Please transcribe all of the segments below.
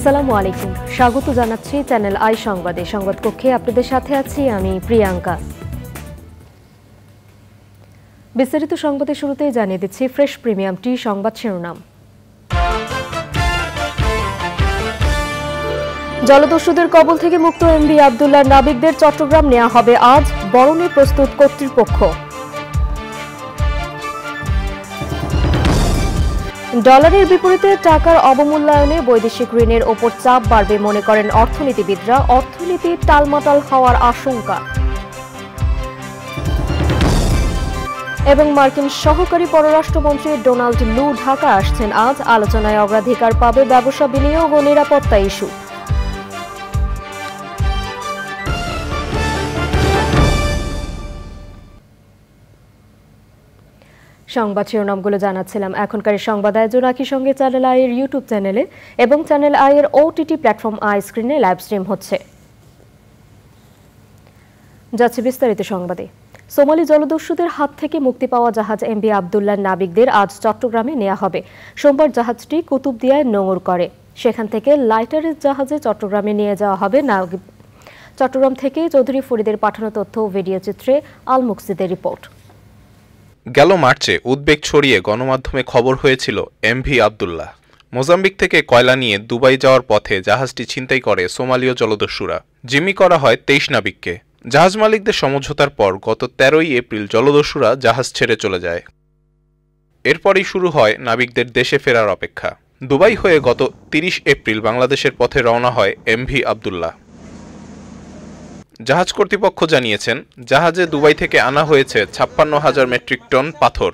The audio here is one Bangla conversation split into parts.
আসসালামু আলাইকুম, স্বাগত জানাচ্ছি চ্যানেল আই সংবাদে। সংবাদ কক্ষে আপনাদের সাথে আছি আমি প্রিয়াঙ্কা। বিস্তারিত সংবাদের শুরুতেই জানিয়ে দিচ্ছি ফ্রেশ প্রিমিয়াম টি সংবাদ শিরোনাম। জলদস্যুদের কবল থেকে মুক্ত এমভি আব্দুল্লাহ নাবিকদের চট্টগ্রাম নেওয়া হবে আজ, বরণে প্রস্তুত কর্তৃপক্ষ। ডলারের বিপরীতে টাকার অবমূল্যায়নে বৈদেশিক ঋণের ওপর চাপ বাড়বে মনে করেন অর্থনীতিবিদরা। অর্থনীতি টালমাটাল হওয়ার আশঙ্কা। এবং মার্কিন সহকারী পররাষ্ট্রমন্ত্রী ডোনাল্ড লু ঢাকা আসছেন আজ। আলোচনায় অগ্রাধিকার পাবে ব্যবসা, বিনিয়োগ ও নিরাপত্তা ইস্যু। সংবাদ শিরোনামগুলো জানাচ্ছিলাম। এখনকার সংবাদ আয়োজন একই সঙ্গে চ্যানেল আই এর ইউটিউব চ্যানেলে এবং চ্যানেল আই এর ওটিটি প্ল্যাটফর্ম আই স্ক্রিনে লাইভ স্ট্রিম হচ্ছে। যাচ্ছে বিস্তারিত সংবাদে। সোমালি জলদস্যুদের হাত থেকে মুক্তি পাওয়া জাহাজ এমভি আব্দুল্লাহ নাবিকদের আজ চট্টগ্রামে নেওয়া হবে। সোমবার জাহাজটি কুতুবদিয়ায় নোঙর করে, সেখান থেকে লাইটারের জাহাজে চট্টগ্রামে নিয়ে যাওয়া হবে। চট্টগ্রাম থেকে চৌধুরী ফরিদের পাঠানো তথ্য ও ভিডিও চিত্রে আল মুকসিদের রিপোর্ট। গেল মার্চে উদ্বেগ ছড়িয়ে গণমাধ্যমে খবর হয়েছিল এমভি আব্দুল্লাহ। মোজাম্বিক থেকে কয়লা নিয়ে দুবাই যাওয়ার পথে জাহাজটি ছিনতাই করে সোমালীয় জলদস্যুরা। জিম্মি করা হয় 23 নাবিককে। জাহাজ মালিকদের সমঝোতার পর গত 13 এপ্রিল জলদস্যুরা জাহাজ ছেড়ে চলে যায়। এরপরই শুরু হয় নাবিকদের দেশে ফেরার অপেক্ষা। দুবাই হয়ে গত 30 এপ্রিল বাংলাদেশের পথে রওনা হয় এমভি আব্দুল্লাহ। জাহাজ কর্তৃপক্ষ জানিয়েছেন, জাহাজে দুবাই থেকে আনা হয়েছে 56,000 মেট্রিক টন পাথর,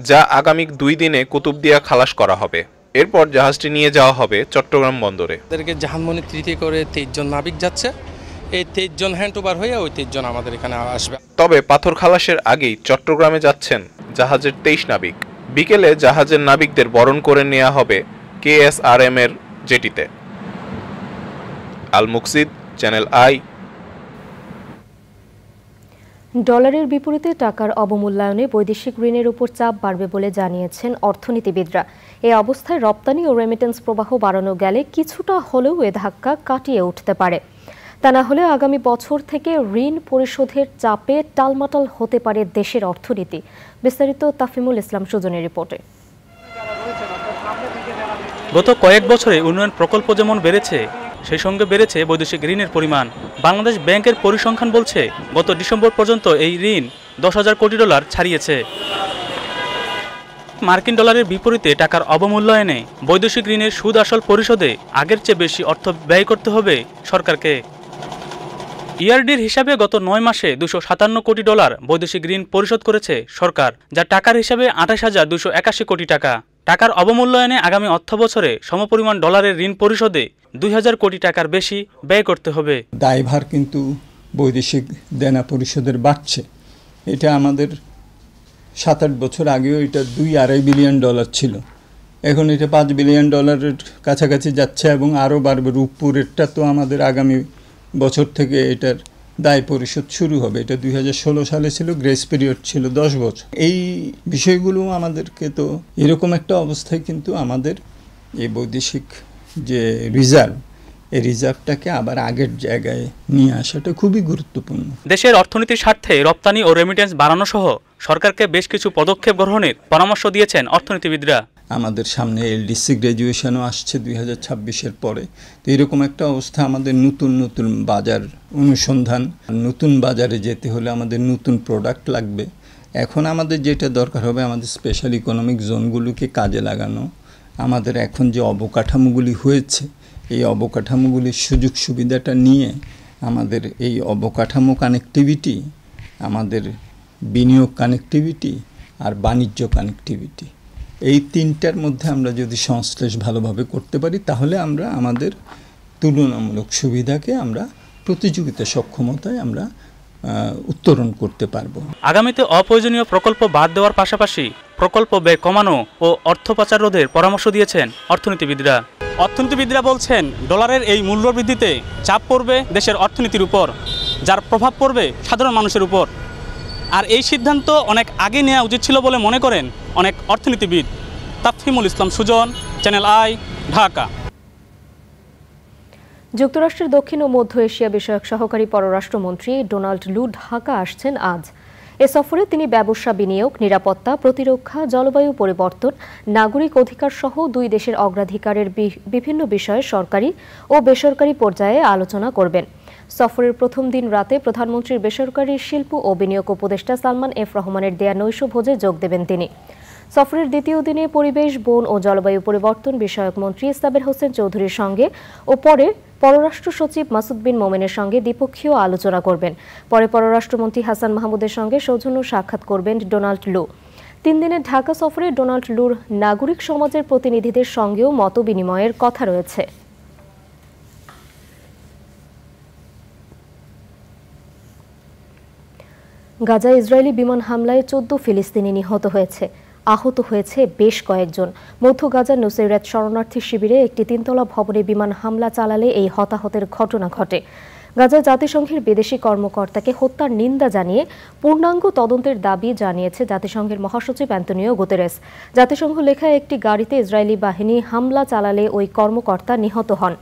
যা আগামী 2 দিনে কুতুবদিয়া খালাস করা হবে। এরপর জাহাজটি নিয়ে যাওয়া হবে চট্টগ্রাম বন্দরে। আমাদেরকে জাহাজমনি তৃতীয় করে 23 জন নাবিক যাচ্ছে। এই 23 জন হ্যান্ড ওভার হয়ে ওই 23 জন আমাদের এখানে আসবে। তবে পাথর খালাসের আগেই চট্টগ্রামে যাচ্ছেন জাহাজের 23 নাবিক। বিকেলে জাহাজের নাবিকদের বরণ করে নেওয়া হবে KSRM এর জেটিতে। আল মুকসিদ, চ্যানেল আই। ডলারের বিপরীতে টাকার অবমূল্যায়নে বৈদেশিক ঋণের উপর চাপ বাড়বে বলে জানিয়েছেন অর্থনীতিবিদরা। এই অবস্থায় রপ্তানি ও রেমিটেন্স প্রবাহ বাড়ানো গেলে কিছুটা হলেও এ ধাক্কা কাটিয়ে উঠতে পারে। তা না হলে আগামী বছর থেকে ঋণ পরিশোধের চাপে টালমাটাল হতে পারে দেশের অর্থনীতি। বিস্তারিত তাফিমুল ইসলাম সুজনের রিপোর্টে। গত কয়েক বছরে উন্নয়ন প্রকল্প যেমন বেড়েছে, সেই সঙ্গে বেড়েছে বৈদেশিক ঋণের পরিমাণ। বাংলাদেশ ব্যাংকের পরিসংখ্যান বলছে, গত ডিসেম্বর পর্যন্ত এই ঋণ 10,000 কোটি ডলার ছাড়িয়েছে। মার্কিন ডলারের বিপরীতে টাকার অবমূল্যায়নে বৈদেশিক ঋণের সুদ আসল পরিশোধে আগের চেয়ে বেশি অর্থ ব্যয় করতে হবে সরকারকে। ইআরডির হিসাবে গত 9 মাসে 257 কোটি ডলার বৈদেশিক ঋণ পরিশোধ করেছে সরকার, যা টাকার হিসাবে 28,281 কোটি টাকা। টাকার অবমূল্যায়নে আগামী অর্থবছরে সমপরিমাণ ডলারের ঋণ পরিশোধে 2,000 কোটি টাকার বেশি ব্যয় করতে হবে। দায়ভার কিন্তু বৈদেশিক দেনা পরিশোধের বাড়ছে। এটা আমাদের 7-8 বছর আগেও এটা 2-2.5 বিলিয়ন ডলার ছিল, এখন এটা 5 বিলিয়ন ডলারের কাছাকাছি যাচ্ছে এবং আরও বাড়বে। রূপপুরেরটা তো আমাদের আগামী বছর থেকে এটার দায় পরিশোধ শুরু হবে। এটা 2016 সালে ছিল, গ্রেস পিরিয়ড ছিল 10 বছর। এই বিষয়গুলো আমাদেরকে তো এরকম একটা অবস্থায় কিন্তু আমাদের এই বৈদেশিক যে রিজার্ভ, এই রিজার্ভটাকে আবার আগের জায়গায় নিয়ে আসাটা খুবই গুরুত্বপূর্ণ। দেশের অর্থনীতির স্বার্থে রপ্তানি ও রেমিটেন্স বাড়ানো সহ সরকারকে বেশ কিছু পদক্ষেপ গ্রহণের পরামর্শ দিয়েছেন অর্থনীতিবিদরা। আমাদের সামনে এলডিসি গ্র্যাজুয়েশনও আসছে 2026-এর পরে। তো এরকম একটা অবস্থা, আমাদের নতুন নতুন বাজার অনুসন্ধান, নতুন বাজারে যেতে হলে আমাদের নতুন প্রোডাক্ট লাগবে। এখন আমাদের যেটা দরকার হবে, আমাদের স্পেশাল ইকোনমিক জোনগুলোকে কাজে লাগানো। আমাদের এখন যে অবকাঠামোগুলি হয়েছে, এই অবকাঠামোগুলির সুযোগ সুবিধাটা নিয়ে আমাদের এই অবকাঠামো কানেক্টিভিটি, আমাদের বিনিয়োগ কানেক্টিভিটি আর বাণিজ্য কানেক্টিভিটি, এই তিনটার মধ্যে আমরা যদি সংশ্লেষ ভালোভাবে করতে পারি, তাহলে আমরা আমাদের তুলনামূলক সুবিধাকে আমরা প্রতিযোগিতা সক্ষমতায় আমরা উত্তরণ করতে পারবো। আগামীতে অপ্রয়োজনীয় প্রকল্প বাদ দেওয়ার পাশাপাশি প্রকল্প ব্যয় কমানো ও অর্থ পাচার রোধের পরামর্শ দিয়েছেন অর্থনীতিবিদরা। অর্থনীতিবিদরা বলছেন, ডলারের এই মূল্য বৃদ্ধিতে চাপ পড়বে দেশের অর্থনীতির উপর, যার প্রভাব পড়বে সাধারণ মানুষের উপর। আর এই সিদ্ধান্ত অনেক আগে নেওয়া উচিত ছিল বলে মনে করেন অনেক অর্থনীতিবিদ। তাফহিমুল ইসলাম সুজন, চ্যানেল আই, ঢাকা। যুক্তরাষ্ট্রের দক্ষিণ ও মধ্য এশিয়া বিষয়ক সহকারী পররাষ্ট্রমন্ত্রী ডোনাল্ড লু ঢাকা আসছেন আজ। এ সফরে তিনি ব্যবসা, বিনিয়োগ, নিরাপত্তা, প্রতিরক্ষা, জলবায়ু পরিবর্তন, নাগরিক অধিকার সহ দুই দেশের অগ্রাধিকারের বিভিন্ন বিষয়ে সরকারি ও বেসরকারি পর্যায়ে আলোচনা করবেন। সফরের প্রথম দিন রাতে প্রধানমন্ত্রীর বেসরকারি শিল্প ও বিনিয়োগ উপদেষ্টা সালমান এফ রহমানের দেয়া নৈশভোজে যোগ দেবেন তিনি। সফরের দ্বিতীয় দিনে পরিবেশ, বন ও জলবায়ু পরিবর্তন বিষয়ক মন্ত্রী সাবের হোসেন চৌধুরীর সঙ্গে ও পরে পররাষ্ট্র সচিব মাসুদ বিন মোমেনের সঙ্গে দ্বিপক্ষীয় আলোচনা করবেন। পরে পররাষ্ট্রমন্ত্রী হাসান মাহমুদের সঙ্গে সৌজন্য সাক্ষাৎ করবেন ডোনাল্ড লু। 3 দিনের ঢাকা সফরে ডোনাল্ড লুর নাগরিক সমাজের প্রতিনিধিদের সঙ্গেও মত বিনিময়ের কথা রয়েছে। গাজায় ইসরায়েলি বিমান হামলায় 14 ফিলিস্তিনি নিহত হয়েছে, আহত হয়েছে বেশ কয়েকজন। মধ্য গাজার নুসেইরাত শরণার্থী শিবিরে একটি 3তলা ভবনে বিমান হামলা চালালে এই হতাহতের ঘটনা ঘটে। গাজায় জাতিসংঘের বিদেশি কর্মকর্তাকে হত্যার নিন্দা জানিয়ে পূর্ণাঙ্গ তদন্তের দাবি জানিয়েছে জাতিসংঘের মহাসচিব অ্যান্তোনিও গুতেরেস। জাতিসংঘ লেখা একটি গাড়িতে ইসরায়েলি বাহিনী হামলা চালালে ওই কর্মকর্তা নিহত হন,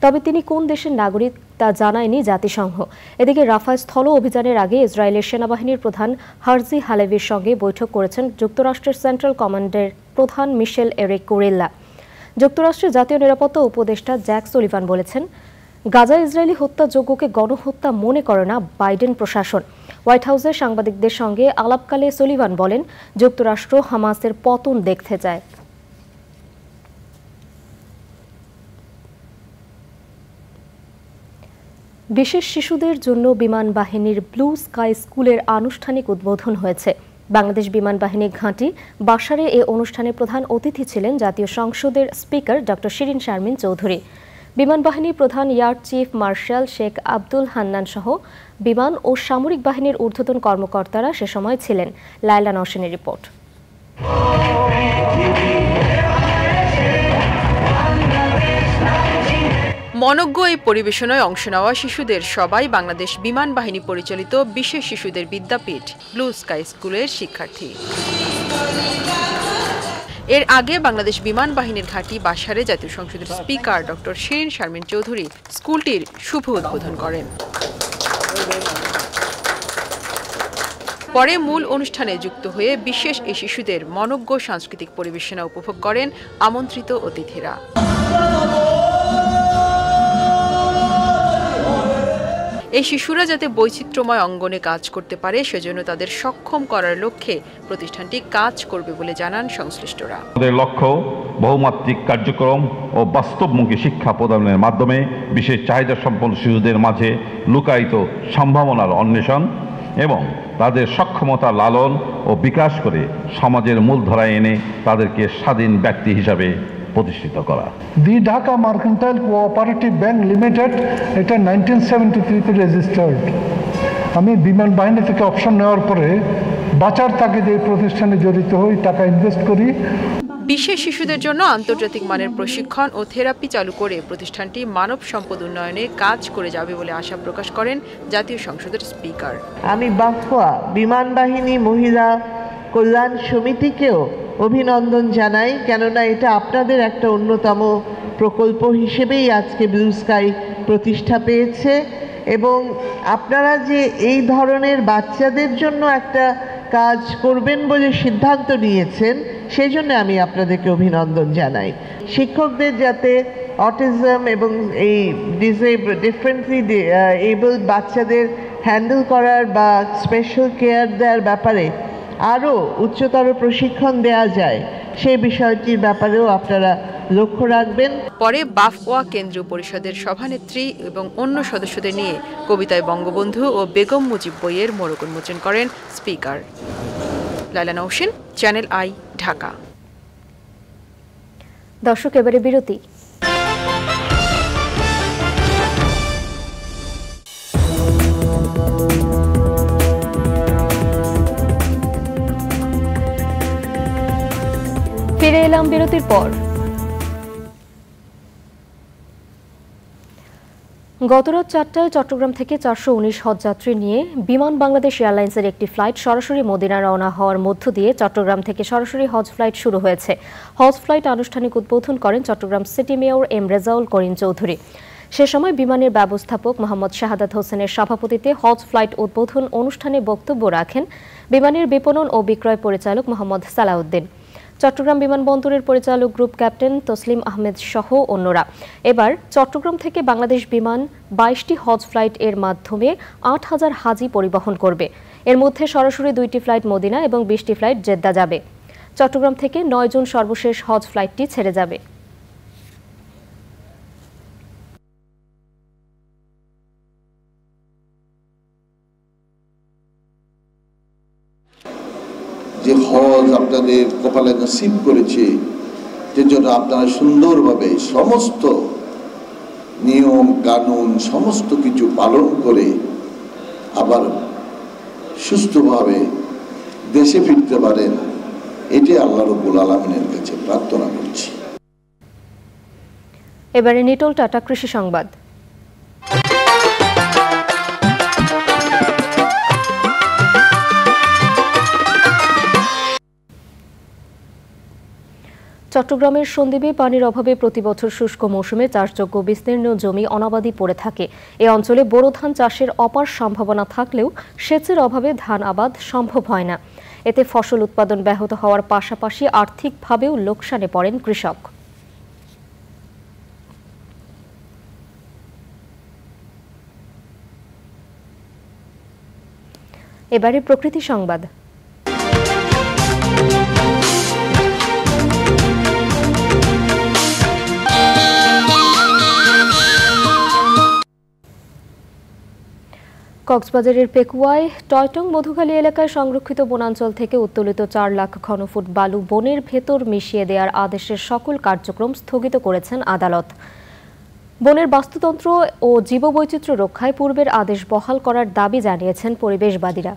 তবে তিনি কোন দেশের নাগরিক তা জানায়নি জাতিসংঘ। এদিকে রাফায় স্থল অভিযানের আগে ইসরায়েলের সেনাবাহিনীর প্রধান হার্জি হালেভির সঙ্গে বৈঠক করেছেন যুক্তরাষ্ট্রের সেন্ট্রাল কমান্ডের প্রধান মিশেল এরিক কুরেল্লা। যুক্তরাষ্ট্রের জাতীয় নিরাপত্তা উপদেষ্টা জ্যাক সুলিভান বলেছেন, গাজা ইসরায়েলি হত্যাযজ্ঞকে গণহত্যা মনে করে না বাইডেন প্রশাসন। হোয়াইট হাউসে সাংবাদিকদের সঙ্গে আলাপকালে সুলিভান বলেন, যুক্তরাষ্ট্র হামাসের পতন দেখতে চায়। বিশেষ শিশুদের জন্য বিমান বাহিনীর ব্লু স্কাই স্কুলের আনুষ্ঠানিক উদ্বোধন হয়েছে। বাংলাদেশ বিমান বাহিনী ঘাঁটি বাসারে এ অনুষ্ঠানে প্রধান অতিথি ছিলেন জাতীয় সংসদের স্পিকার ডক্টর শিরিন শারমিন চৌধুরী। বিমান বাহিনীর প্রধান air chief marshal Sheikh Abdul Hannan সহ বিমান ও সামরিক বাহিনীর ঊর্ধ্বতন কর্মকর্তারা সে সময় ছিলেন। লায়লা নওশিনের রিপোর্ট। মনোজ্ঞ এই পরিবেশনায় অংশ নেওয়া শিশুদের সবাই বাংলাদেশ বিমান বাহিনী পরিচালিত বিশেষ শিশুদের বিদ্যাপীঠ ব্লু স্কাই স্কুলের শিক্ষার্থী। এর আগে বাংলাদেশ বিমান বাহিনীর ঘাঁটি বাসারে জাতীয় সংসদের স্পিকার ডক্টর শিরিন শারমিন চৌধুরী স্কুলটির শুভ উদ্বোধন করেন। পরে মূল অনুষ্ঠানে যুক্ত হয়ে বিশেষ এই শিশুদের মনোজ্ঞ সাংস্কৃতিক পরিবেশনা উপভোগ করেন আমন্ত্রিত অতিথিরা। এই শিশুরা যাতে বৈচিত্র্যময় অঙ্গনে কাজ করতে পারে সেজন্য তাদের সক্ষম করার লক্ষ্যে প্রতিষ্ঠানটি কাজ করবে বলে জানান সংশ্লিষ্টরা। আমাদের লক্ষ্য বহুমাত্রিক কার্যক্রম ও বাস্তবমুখী শিক্ষা প্রদানের মাধ্যমে বিশেষ চাহিদা সম্পন্ন শিশুদের মাঝে লুকায়িত সম্ভাবনার অন্বেষণ এবং তাদের সক্ষমতা লালন ও বিকাশ করে সমাজের মূলধারায় এনে তাদেরকে স্বাধীন ব্যক্তি হিসাবে প্রতিষ্ঠিত করা। The Dhaka mercantile cooperative bank limited এটা 1973-তে রেজিস্টার্ড। আমি বিমান বাহিনী থেকে অপশন নেওয়ার পরে বাঁচার তাগিদে এই প্রতিষ্ঠানে জড়িত হই, টাকা ইনভেস্ট করি। বিশেষ শিশুদের জন্য আন্তর্জাতিক মানের প্রশিক্ষণ ও থেরাপি চালু করে প্রতিষ্ঠানটি মানব সম্পদ উন্নয়নে কাজ করে যাবে বলে আশা প্রকাশ করেন জাতীয় সংসদের স্পিকার। আমি বাফুয়া বিমান বাহিনী মহিলা কল্যাণ সমিতিকেও অভিনন্দন জানাই, কেননা এটা আপনাদের একটা অন্যতম প্রকল্প হিসেবেই আজকে ব্লু স্কাই প্রতিষ্ঠা পেয়েছে এবং আপনারা যে এই ধরনের বাচ্চাদের জন্য একটা কাজ করবেন বলে সিদ্ধান্ত নিয়েছেন সেই জন্য আমি আপনাদেরকে অভিনন্দন জানাই। শিক্ষকদের যাতে অটিজম এবং এই ডিফারেন্টলি এবল বাচ্চাদের হ্যান্ডেল করার বা স্পেশাল কেয়ার দেওয়ার ব্যাপারে আরও উচ্চতর প্রশিক্ষণ দেওয়া যায় সেই বিষয়টির ব্যাপারেও আপনারা লক্ষ্য রাখবেন। পরে বাফওয়া কেন্দ্রীয় পরিষদের সভানেত্রী এবং অন্য সদস্যদের নিয়ে কবিতায় বঙ্গবন্ধু ও বেগম মুজিব বইয়ের মোড়ক উন্মোচন করেন speaker. Laila Nowshin, channel I, Dhaka. দর্শক, এবারে বিরতি। ফিরে এলাম বিরতির পর। গতরাত 4টায় চট্টগ্রাম থেকে 419 হজযাত্রী নিয়ে বিমান বাংলাদেশ এয়ারলাইন্সের একটি ফ্লাইট সরাসরি মদিনা রওনা হওয়ার মধ্য দিয়ে চট্টগ্রাম থেকে সরাসরি হজ ফ্লাইট শুরু হয়েছে। হজ ফ্লাইট আনুষ্ঠানিক উদ্বোধন করেন Chattogram city mayor M Rezaul Karim Chowdhury. সে সময় বিমানের ব্যবস্থাপক মোহাম্মদ শাহাদাত হোসেনের সভাপতিত্বে হজ ফ্লাইট উদ্বোধন অনুষ্ঠানে বক্তব্য রাখেন বিমানের বিপণন ও বিক্রয় পরিচালক মোহাম্মদ সালাউদ্দিন। চট্টগ্রাম বিমানবন্দরের পরিচালক গ্রুপ ক্যাপ্টেন তসলিম আহমেদ সহ অন্যরা। এবার চট্টগ্রাম থেকে বাংলাদেশ বিমান 22টি হজ ফ্লাইট এর মাধ্যমে 8,000 হাজি পরিবহন করবে। এর মধ্যে সরাসরি 2টি ফ্লাইট মদিনা এবং 20টি ফ্লাইট জেদ্দা যাবে। চট্টগ্রাম থেকে 9 জুন সর্বশেষ হজ ফ্লাইটটি ছেড়ে যাবে। যে হজ আপনাদের কপালে নসিব করেছে, যে জন্য আপনারা সুন্দরভাবে সমস্ত নিয়ম কানুন সমস্ত কিছু পালন করে আবার সুস্থভাবে দেশে ফিরতে পারেন, এটি আল্লাহ রাব্বুল আলামিনের কাছে প্রার্থনা করছি। এবারে নিটোল টাটা কৃষি সংবাদ। চট্টগ্রামের সন্দ্বীপে পানির অভাবে প্রতিবছর শুষ্ক মৌসুমে চাষযোগ্য বিস্তীর্ণ জমি অনাবাদি পড়ে থাকে। এ অঞ্চলে বোরো ধান চাষের অপার সম্ভাবনা থাকলেও সেচের অভাবে ধান আবাদ সম্ভব হয় না। এতে ফসল উৎপাদন ব্যাহত হওয়ার পাশাপাশি আর্থিকভাবেও লোকসানে পড়েন কৃষক। এবারে প্রকৃতি সংবাদ। কক্সবাজারের পেকুয়ায় টয়টং মধুখালী এলাকায় সংরক্ষিত বনাঞ্চল থেকে উত্তোলিত 4 লাখ ঘনফুট বালু বনের ভেতর মিশিয়ে দেওয়ার আদেশের সকল কার্যক্রম স্থগিত করেছেন আদালত। বনের বাস্তুতন্ত্র ও জীববৈচিত্র্য রক্ষায় পূর্বের আদেশ বহাল করার দাবি জানিয়েছেন পরিবেশবাদীরা।